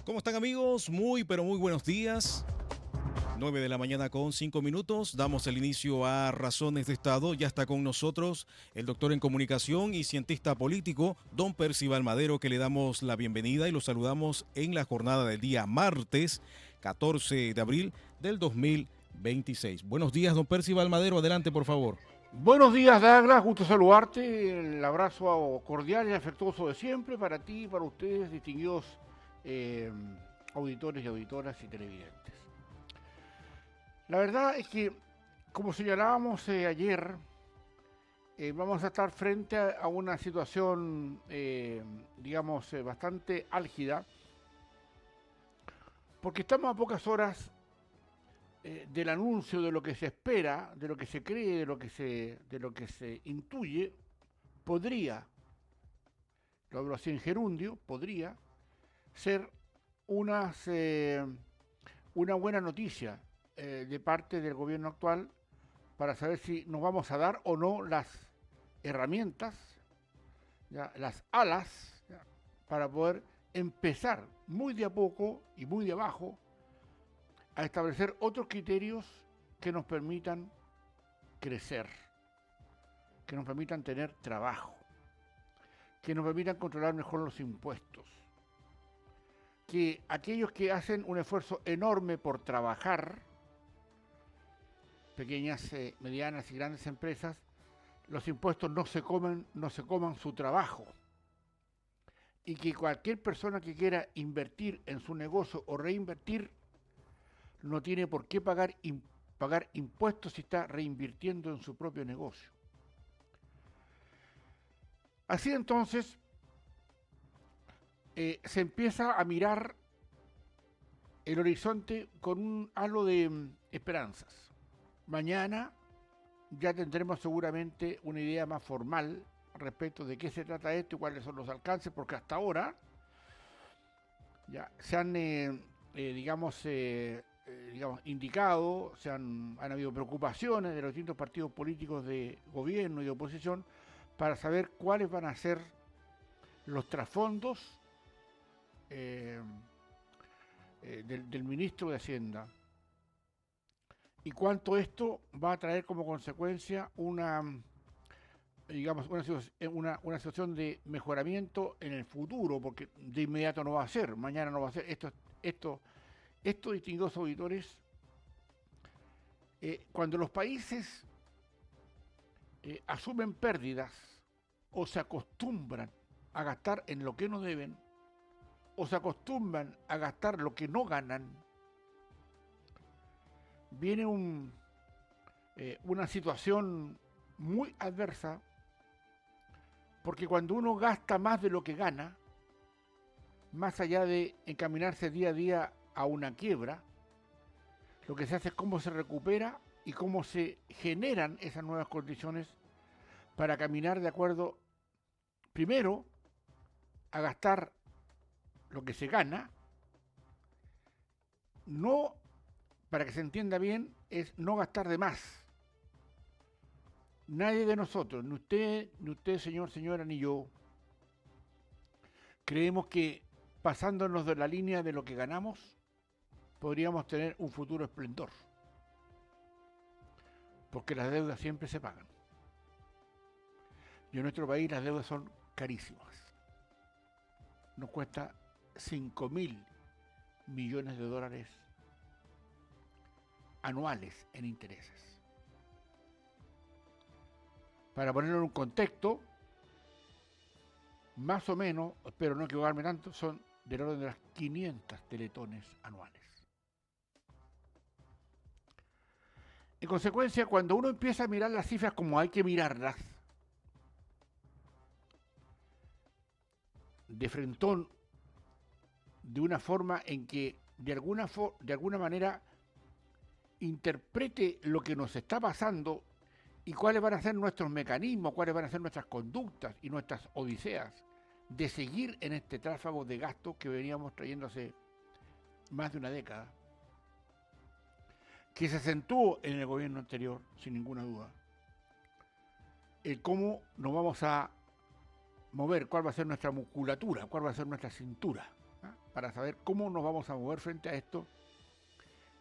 ¿Cómo están amigos? Muy pero muy buenos días. 9 de la mañana con 5 minutos. Damos el inicio a Razones de Estado. Ya está con nosotros el doctor en comunicación y cientista político, don Percival Madero, que le damos la bienvenida y lo saludamos en la jornada del día martes 14 de abril del 2026. Buenos días, don Percival Madero. Adelante, por favor. Buenos días, Douglas, gusto saludarte. El abrazo cordial y afectuoso de siempre para ti y para ustedes, distinguidos eh, auditores y auditoras y televidentes. La verdad es que, como señalábamos ayer, vamos a estar frente a una situación, bastante álgida, porque estamos a pocas horas del anuncio de lo que se espera, de lo que se cree, de lo que se intuye, podría, lo hablo así en gerundio, podría ser una buena noticia de parte del gobierno actual para saber si nos vamos a dar o no las herramientas, ya, las alas, ya, para poder empezar muy de a poco y muy de abajo a establecer otros criterios que nos permitan crecer, que nos permitan tener trabajo, que nos permitan controlar mejor los impuestos, que aquellos que hacen un esfuerzo enorme por trabajar, pequeñas, medianas y grandes empresas, los impuestos no se coman su trabajo, y que cualquier persona que quiera invertir en su negocio o reinvertir no tiene por qué pagar impuestos si está reinvirtiendo en su propio negocio. Así entonces, se empieza a mirar el horizonte con un halo de esperanzas. Mañana ya tendremos seguramente una idea más formal respecto de qué se trata esto y cuáles son los alcances, porque hasta ahora ya se han, indicado, han habido preocupaciones de los distintos partidos políticos de gobierno y de oposición para saber cuáles van a ser los trasfondos del ministro de Hacienda y cuánto esto va a traer como consecuencia una situación de mejoramiento en el futuro, porque de inmediato no va a ser, mañana no va a ser. Estos distinguidos auditores, cuando los países asumen pérdidas o se acostumbran a gastar en lo que no deben o se acostumbran a gastar lo que no ganan, viene una situación muy adversa, porque cuando uno gasta más de lo que gana, más allá de encaminarse día a día a una quiebra, lo que se hace es cómo se recupera y cómo se generan esas nuevas condiciones para caminar de acuerdo, primero, a gastar lo que se gana, no, para que se entienda bien, es no gastar de más. Nadie de nosotros, ni usted, señor, señora, ni yo, creemos que pasándonos de la línea de lo que ganamos, podríamos tener un futuro esplendor. Porque las deudas siempre se pagan. Y en nuestro país las deudas son carísimas. Nos cuesta 5.000 millones de dólares anuales en intereses. Para ponerlo en un contexto, más o menos, espero no equivocarme tanto, son del orden de las 500 teletones anuales. En consecuencia, cuando uno empieza a mirar las cifras como hay que mirarlas, de frentón, de una forma en que de alguna manera interprete lo que nos está pasando y cuáles van a ser nuestros mecanismos, cuáles van a ser nuestras conductas y nuestras odiseas de seguir en este tráfago de gasto que veníamos trayendo hace más de una década, que se acentuó en el gobierno anterior, sin ninguna duda. El cómo nos vamos a mover, cuál va a ser nuestra musculatura, cuál va a ser nuestra cintura, ¿eh? para saber cómo nos vamos a mover frente a esto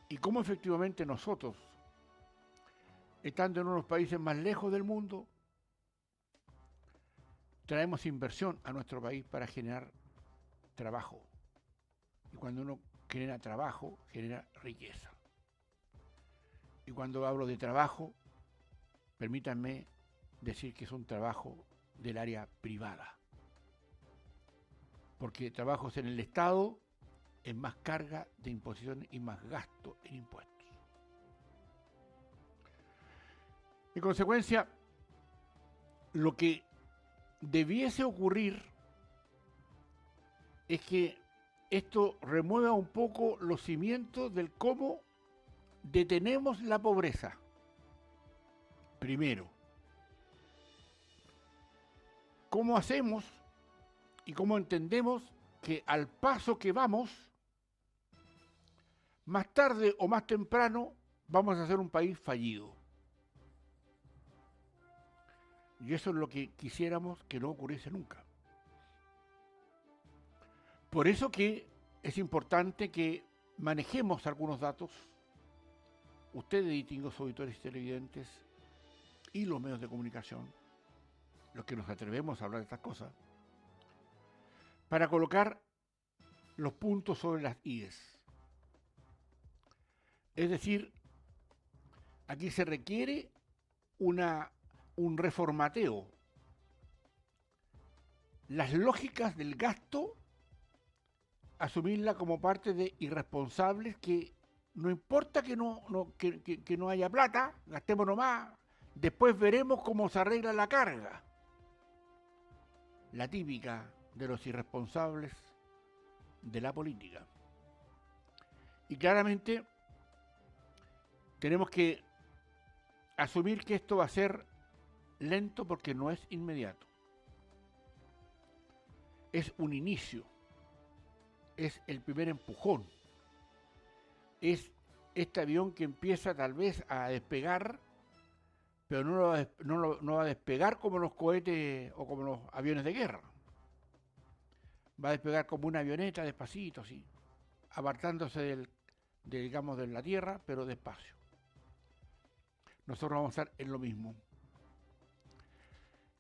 y cómo efectivamente nosotros, estando en uno de los países más lejos del mundo, traemos inversión a nuestro país para generar trabajo. Y cuando uno genera trabajo, genera riqueza. Y cuando hablo de trabajo, permítanme decir que es un trabajo del área privada. Porque trabajos en el Estado es más carga de imposición y más gasto en impuestos. En consecuencia, lo que debiese ocurrir es que esto remueva un poco los cimientos del cómo detenemos la pobreza. Primero, ¿cómo hacemos y cómo entendemos que al paso que vamos, más tarde o más temprano, vamos a ser un país fallido? Y eso es lo que quisiéramos que no ocurriese nunca. Por eso que es importante que manejemos algunos datos, ustedes, distinguidos auditores y televidentes, y los medios de comunicación, los que nos atrevemos a hablar de estas cosas, para colocar los puntos sobre las IES. Es decir, aquí se requiere un reformateo. Las lógicas del gasto, asumirla como parte de irresponsables que no importa que no haya plata, gastémonos más, después veremos cómo se arregla la carga. La típica de los irresponsables de la política. Y claramente tenemos que asumir que esto va a ser lento porque no es inmediato. Es un inicio. Es el primer empujón. Es este avión que empieza tal vez a despegar, pero no va a despegar como los cohetes o como los aviones de guerra. Va a despegar como una avioneta despacito, así, apartándose de la tierra, pero despacio. Nosotros vamos a estar en lo mismo.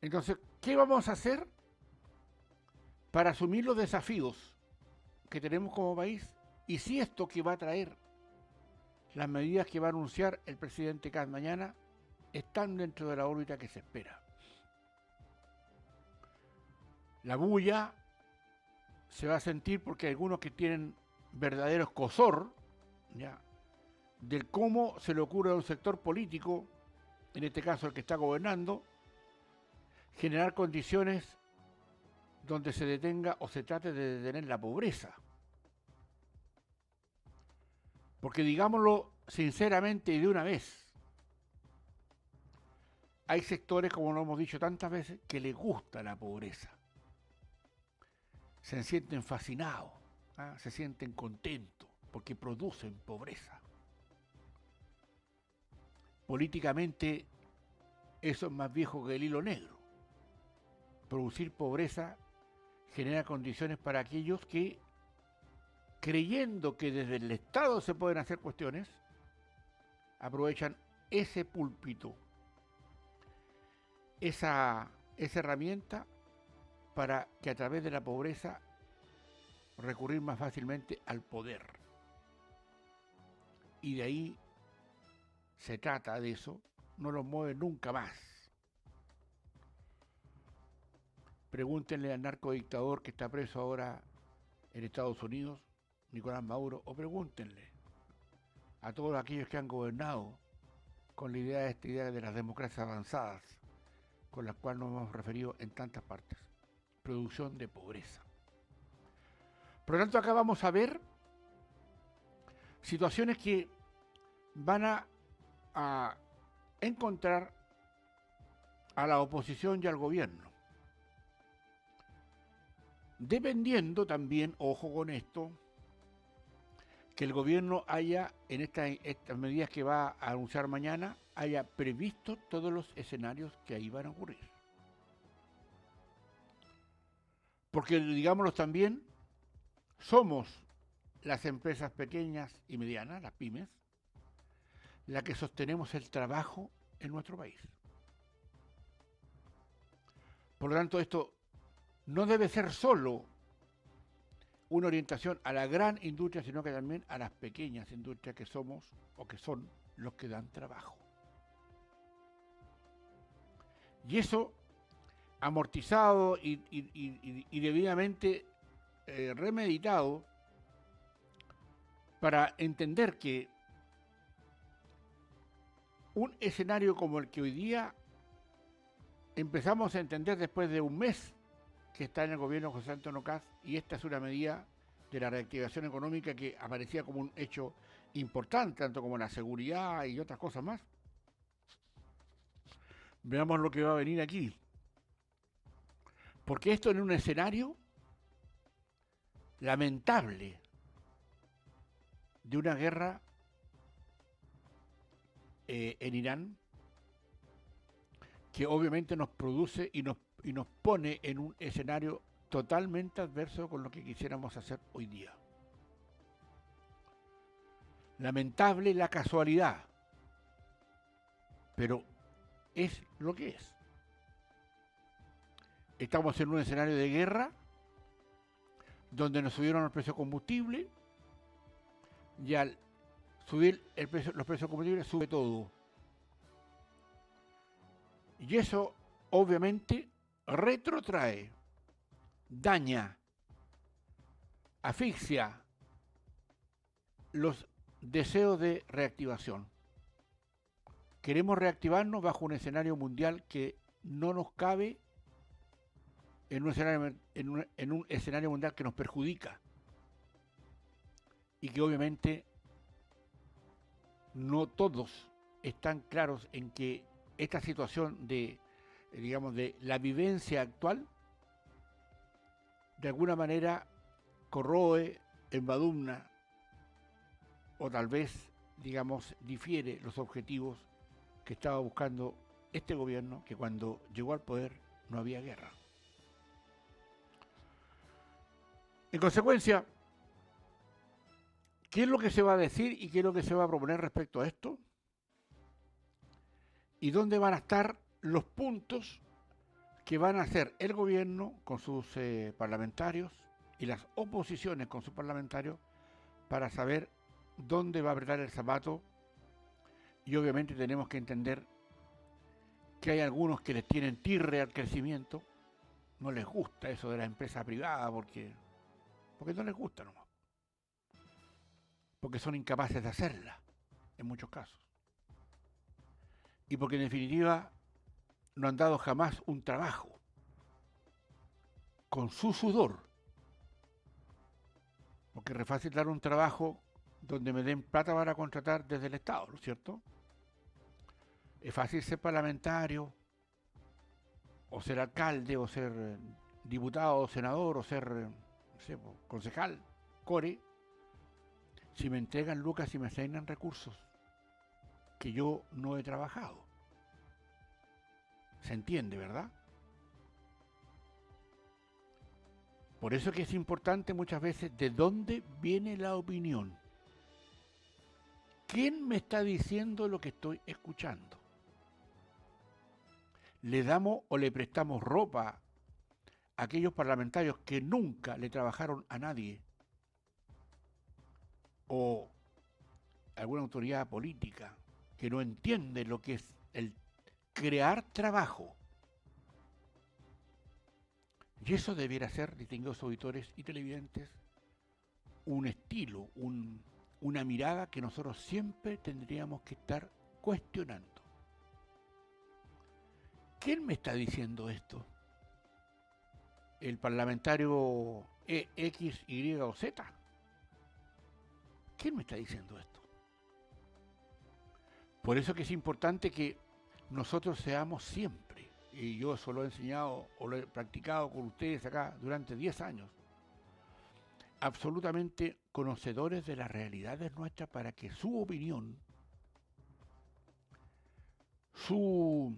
Entonces, ¿qué vamos a hacer para asumir los desafíos que tenemos como país? Y si esto que va a traer las medidas que va a anunciar el presidente Kast mañana están dentro de la órbita que se espera. La bulla se va a sentir porque hay algunos que tienen verdadero escozor, ¿ya?, del cómo se le ocurre a un sector político, en este caso el que está gobernando, generar condiciones donde se detenga o se trate de detener la pobreza. Porque digámoslo sinceramente y de una vez, hay sectores, como lo hemos dicho tantas veces, que les gusta la pobreza. Se sienten fascinados, ¿ah?, se sienten contentos porque producen pobreza. Políticamente eso es más viejo que el hilo negro. Producir pobreza genera condiciones para aquellos que, creyendo que desde el Estado se pueden hacer cuestiones, aprovechan ese púlpito, esa herramienta, para que a través de la pobreza recurrir más fácilmente al poder. Y de ahí se trata de eso, no los mueve nunca más. Pregúntenle al narcodictador que está preso ahora en Estados Unidos, Nicolás Maduro, o pregúntenle a todos aquellos que han gobernado con esta idea de las democracias avanzadas, con las cuales nos hemos referido en tantas partes. Producción de pobreza. Por lo tanto, acá vamos a ver situaciones que van a encontrar a la oposición y al gobierno. Dependiendo también, ojo con esto, que el gobierno haya, en estas medidas que va a anunciar mañana, haya previsto todos los escenarios que ahí van a ocurrir. Porque, digámoslo también, somos las empresas pequeñas y medianas, las pymes, las que sostenemos el trabajo en nuestro país. Por lo tanto, esto no debe ser solo una orientación a la gran industria, sino que también a las pequeñas industrias que somos o que son los que dan trabajo. Y eso amortizado y debidamente remeditado para entender que un escenario como el que hoy día empezamos a entender después de un mes que está en el gobierno José Antonio Kast, y esta es una medida de la reactivación económica que aparecía como un hecho importante, tanto como la seguridad y otras cosas más. Veamos lo que va a venir aquí. Porque esto en un escenario lamentable de una guerra en Irán, que obviamente nos produce y nos pone en un escenario totalmente adverso con lo que quisiéramos hacer hoy día. Lamentable la casualidad, pero es lo que es. Estamos en un escenario de guerra donde nos subieron el precio de combustible y al subir los precios de combustible sube todo. Y eso obviamente retrotrae, daña, asfixia los deseos de reactivación. Queremos reactivarnos bajo un escenario mundial que no nos cabe en un escenario mundial que nos perjudica y que obviamente no todos están claros en que esta situación de la vivencia actual de alguna manera corroe, embadurna o tal vez, difiere los objetivos que estaba buscando este gobierno, que cuando llegó al poder no había guerra. En consecuencia, ¿qué es lo que se va a decir y qué es lo que se va a proponer respecto a esto? ¿Y dónde van a estar los puntos que van a hacer el gobierno con sus parlamentarios y las oposiciones con sus parlamentarios para saber dónde va a apretar el zapato? Y obviamente tenemos que entender que hay algunos que les tienen tirre al crecimiento, no les gusta eso de la empresa privada porque no les gusta nomás, porque son incapaces de hacerla en muchos casos, y porque en definitiva no han dado jamás un trabajo con su sudor, porque es fácil dar un trabajo donde me den plata para contratar desde el Estado, ¿no es cierto? Es fácil ser parlamentario, o ser alcalde, o ser diputado, o senador, o ser, no sé, concejal, core, si me entregan lucas y me asignan recursos que yo no he trabajado. ¿Se entiende, verdad? Por eso que es importante muchas veces de dónde viene la opinión. ¿Quién me está diciendo lo que estoy escuchando? ¿Le damos o le prestamos ropa a aquellos parlamentarios que nunca le trabajaron a nadie? ¿O alguna autoridad política que no entiende lo que es el crear trabajo? Y eso debiera ser, distinguidos auditores y televidentes, un estilo, una mirada que nosotros siempre tendríamos que estar cuestionando. ¿Quién me está diciendo esto? ¿El parlamentario X, Y o Z? ¿Quién me está diciendo esto? Por eso que es importante que nosotros seamos siempre, y yo eso lo he enseñado o lo he practicado con ustedes acá durante 10 años, absolutamente conocedores de las realidades nuestras para que su opinión, su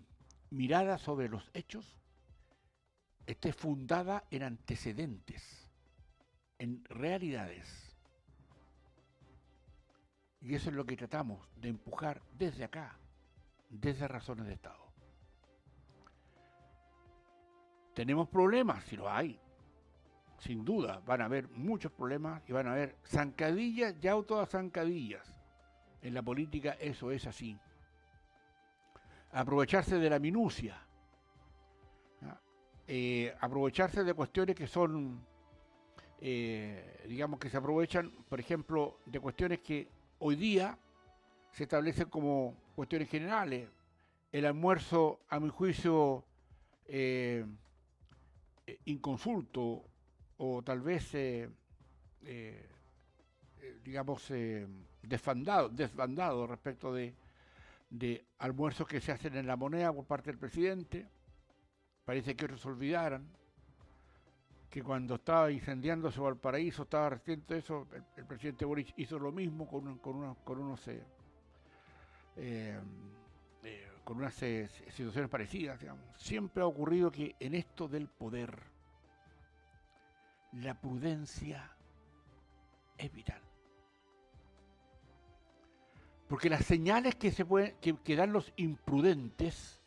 mirada sobre los hechos esté fundada en antecedentes en realidades. Y eso es lo que tratamos de empujar desde acá, desde Razones de Estado. ¿Tenemos problemas? Si los hay. Sin duda, van a haber muchos problemas y van a haber zancadillas y autozancadillas. En la política eso es así. Aprovecharse de la minucia. Aprovecharse de cuestiones que son, digamos que se aprovechan, por ejemplo, de cuestiones que hoy día se establecen como cuestiones generales. El almuerzo, a mi juicio, inconsulto o tal vez, digamos, desbandado respecto de almuerzos que se hacen en la moneda por parte del presidente. Parece que otros olvidaran que cuando estaba incendiándose Valparaíso, estaba reciente de eso, el presidente Boric hizo lo mismo con unas situaciones parecidas, digamos. Siempre ha ocurrido que en esto del poder la prudencia es vital. Porque las señales que dan los imprudentes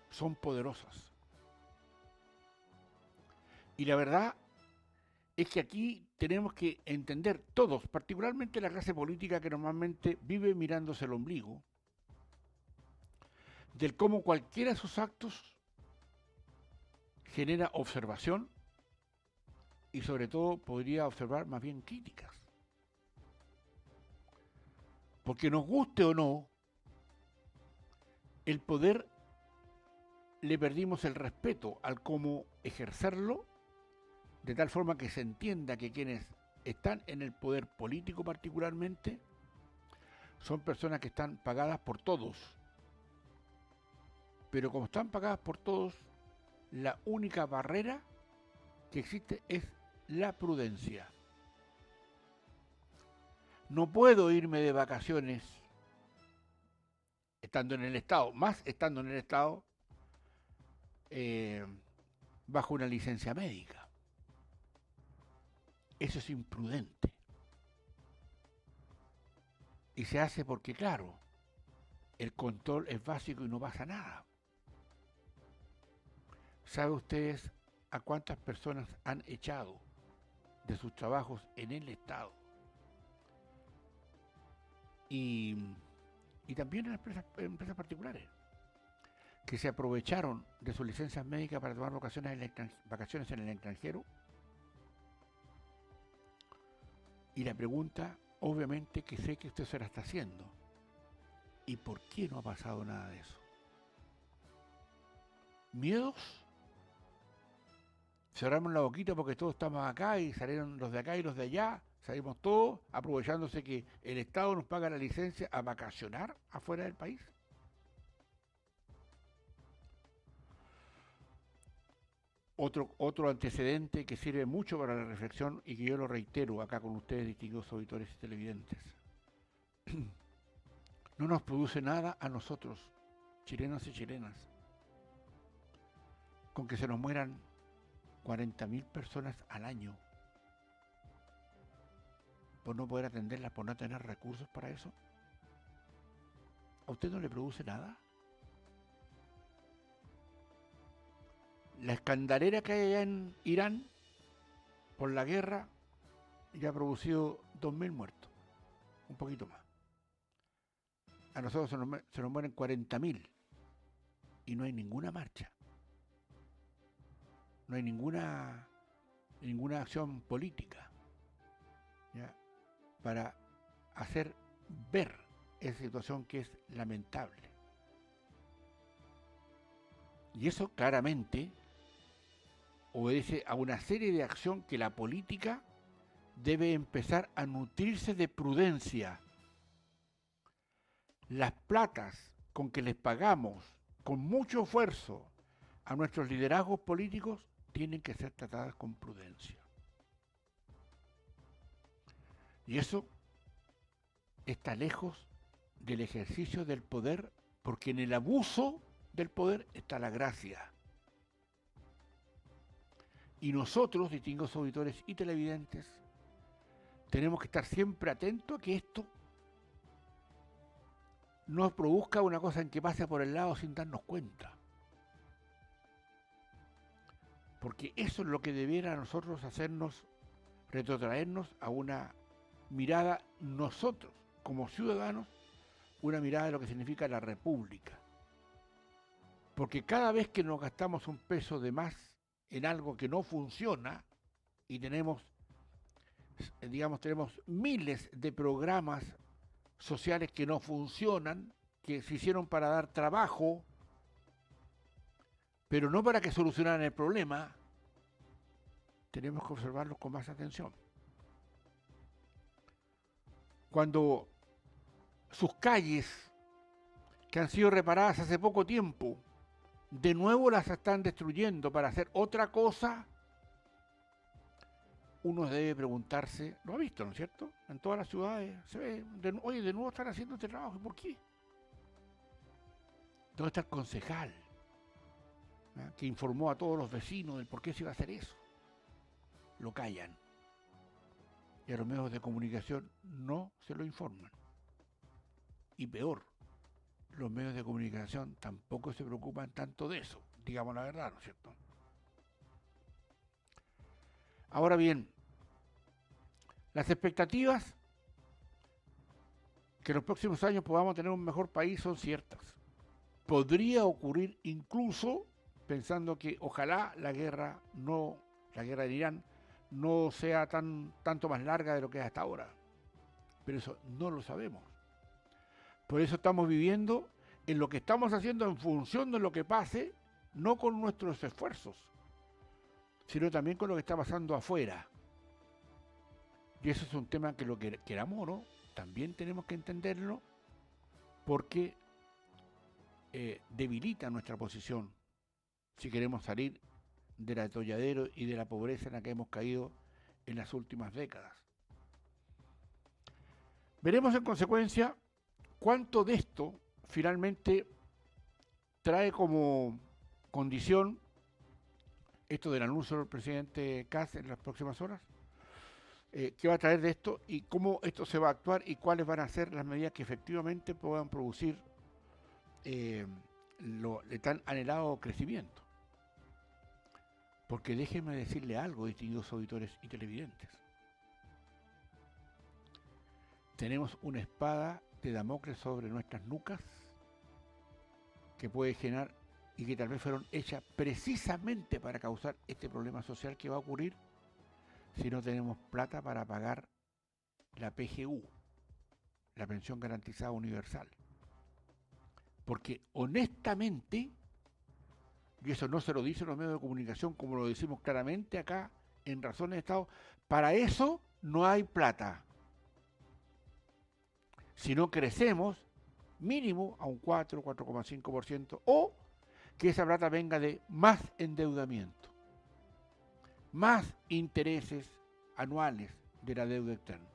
son poderosas. Y la verdad es que aquí tenemos que entender todos, particularmente la clase política que normalmente vive mirándose el ombligo, del cómo cualquiera de sus actos genera observación y sobre todo podría observar más bien críticas. Porque nos guste o no, el poder le perdimos el respeto al cómo ejercerlo, de tal forma que se entienda que quienes están en el poder político particularmente son personas que están pagadas por todos. Pero como están pagadas por todos, la única barrera que existe es la prudencia. No puedo irme de vacaciones estando en el Estado, más estando en el Estado, bajo una licencia médica. Eso es imprudente. Y se hace porque, claro, el control es básico y no pasa nada. ¿Sabe ustedes a cuántas personas han echado de sus trabajos en el Estado? Y también en empresas particulares, que se aprovecharon de sus licencias médicas para tomar vacaciones en el extranjero. Y la pregunta, obviamente, que sé que usted se la está haciendo. ¿Y por qué no ha pasado nada de eso? ¿Miedos? Cerramos la boquita porque todos estamos acá y salieron los de acá y los de allá. Salimos todos aprovechándose que el Estado nos paga la licencia a vacacionar afuera del país. Otro antecedente que sirve mucho para la reflexión y que yo lo reitero acá con ustedes, distinguidos auditores y televidentes. No nos produce nada a nosotros, chilenos y chilenas, con que se nos mueran 40.000 personas al año por no poder atenderlas, por no tener recursos para eso. ¿A usted no le produce nada? La escandalera que hay allá en Irán por la guerra ya ha producido 2.000 muertos, un poquito más. A nosotros se nos mueren 40.000 y no hay ninguna marcha. No hay ninguna acción política, ¿ya?, para hacer ver esa situación que es lamentable. Y eso claramente obedece a una serie de acción que la política debe empezar a nutrirse de prudencia. Las platas con que les pagamos con mucho esfuerzo a nuestros liderazgos políticos tienen que ser tratadas con prudencia. Y eso está lejos del ejercicio del poder, porque en el abuso del poder está la gracia. Y nosotros, distinguidos auditores y televidentes, tenemos que estar siempre atentos a que esto no produzca una cosa en que pase por el lado sin darnos cuenta. Porque eso es lo que debiera a nosotros hacernos retrotraernos a una mirada, nosotros como ciudadanos, una mirada de lo que significa la república. Porque cada vez que nos gastamos un peso de más en algo que no funciona y tenemos miles de programas sociales que no funcionan, que se hicieron para dar trabajo, pero no para que solucionaran el problema, tenemos que observarlos con más atención. Cuando sus calles, que han sido reparadas hace poco tiempo, de nuevo las están destruyendo para hacer otra cosa, uno debe preguntarse, lo ha visto, ¿no es cierto? En todas las ciudades se ve, oye, de nuevo están haciendo este trabajo, ¿y por qué? ¿Dónde está el concejal que informó a todos los vecinos del por qué se iba a hacer eso? Lo callan. Y a los medios de comunicación no se lo informan. Y peor, los medios de comunicación tampoco se preocupan tanto de eso, digamos la verdad, ¿no es cierto? Ahora bien, las expectativas que en los próximos años podamos tener un mejor país son ciertas. Podría ocurrir incluso pensando que ojalá la guerra de Irán no sea tanto más larga de lo que es hasta ahora. Pero eso no lo sabemos. Por eso estamos viviendo en lo que estamos haciendo en función de lo que pase, no con nuestros esfuerzos, sino también con lo que está pasando afuera. Y eso es un tema que lo que queramos o no, también tenemos que entenderlo, porque debilita nuestra posición si queremos salir del atolladero y de la pobreza en la que hemos caído en las últimas décadas. Veremos en consecuencia cuánto de esto finalmente trae como condición esto del anuncio del presidente Kast en las próximas horas, qué va a traer de esto y cómo esto se va a actuar y cuáles van a ser las medidas que efectivamente puedan producir el tan anhelado crecimiento. Porque déjenme decirle algo, distinguidos auditores y televidentes. Tenemos una espada de Damocles sobre nuestras nucas que puede generar y que tal vez fueron hechas precisamente para causar este problema social que va a ocurrir si no tenemos plata para pagar la PGU, la Pensión Garantizada Universal. Porque honestamente, y eso no se lo dicen los medios de comunicación como lo decimos claramente acá en Razones de Estado, para eso no hay plata. Si no crecemos mínimo a un 4, 4,5% o que esa plata venga de más endeudamiento, más intereses anuales de la deuda externa.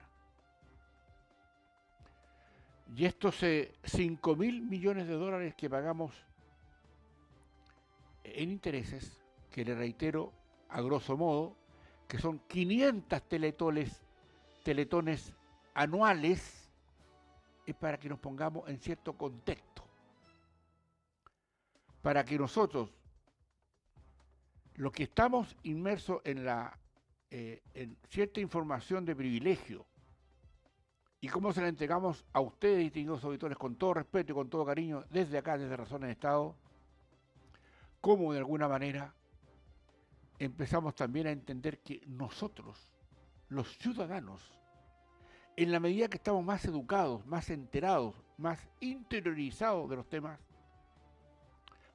Y estos 5.000 millones de dólares que pagamos en intereses, que le reitero a grosso modo, que son 500 teletones anuales, es para que nos pongamos en cierto contexto. Para que nosotros, los que estamos inmersos en cierta información de privilegio, y cómo se la entregamos a ustedes, distinguidos auditores, con todo respeto y con todo cariño, desde acá, desde Razones de Estado, cómo de alguna manera empezamos también a entender que nosotros, los ciudadanos, en la medida que estamos más educados, más enterados, más interiorizados de los temas,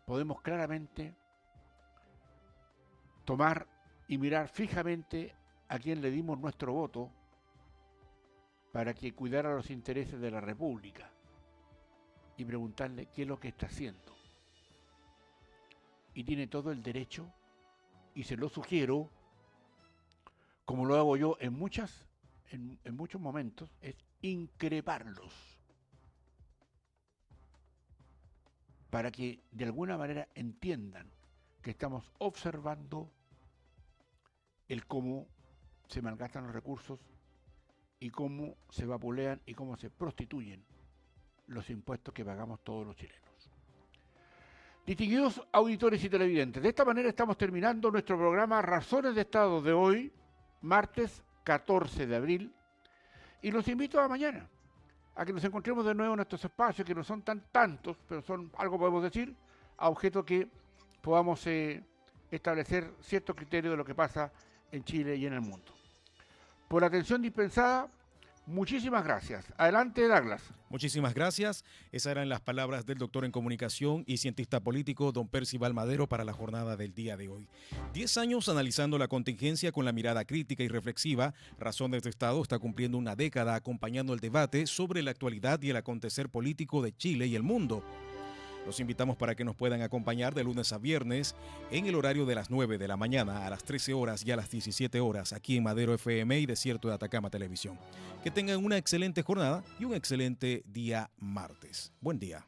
podemos claramente tomar y mirar fijamente a quien le dimos nuestro voto para que cuidara los intereses de la República y preguntarle qué es lo que está haciendo. Y tiene todo el derecho, y se lo sugiero, como lo hago yo en muchos momentos, es increparlos para que de alguna manera entiendan que estamos observando el cómo se malgastan los recursos y cómo se vapulean y cómo se prostituyen los impuestos que pagamos todos los chilenos. Distinguidos auditores y televidentes, de esta manera estamos terminando nuestro programa Razones de Estado de hoy, martes 14 de abril, y los invito a mañana, a que nos encontremos de nuevo en estos espacios, que no son tantos, pero son, algo podemos decir, a objeto que podamos establecer ciertos criterios de lo que pasa en Chile y en el mundo. Por la atención dispensada, muchísimas gracias. Adelante, Douglas. Muchísimas gracias. Esas eran las palabras del doctor en comunicación y cientista político don Percival Madero para la jornada del día de hoy. 10 años analizando la contingencia con la mirada crítica y reflexiva, Razones de Estado está cumpliendo una década acompañando el debate sobre la actualidad y el acontecer político de Chile y el mundo. Los invitamos para que nos puedan acompañar de lunes a viernes en el horario de las 9 de la mañana a las 13 horas y a las 17 horas aquí en Madero FM y Desierto de Atacama Televisión. Que tengan una excelente jornada y un excelente día martes. Buen día.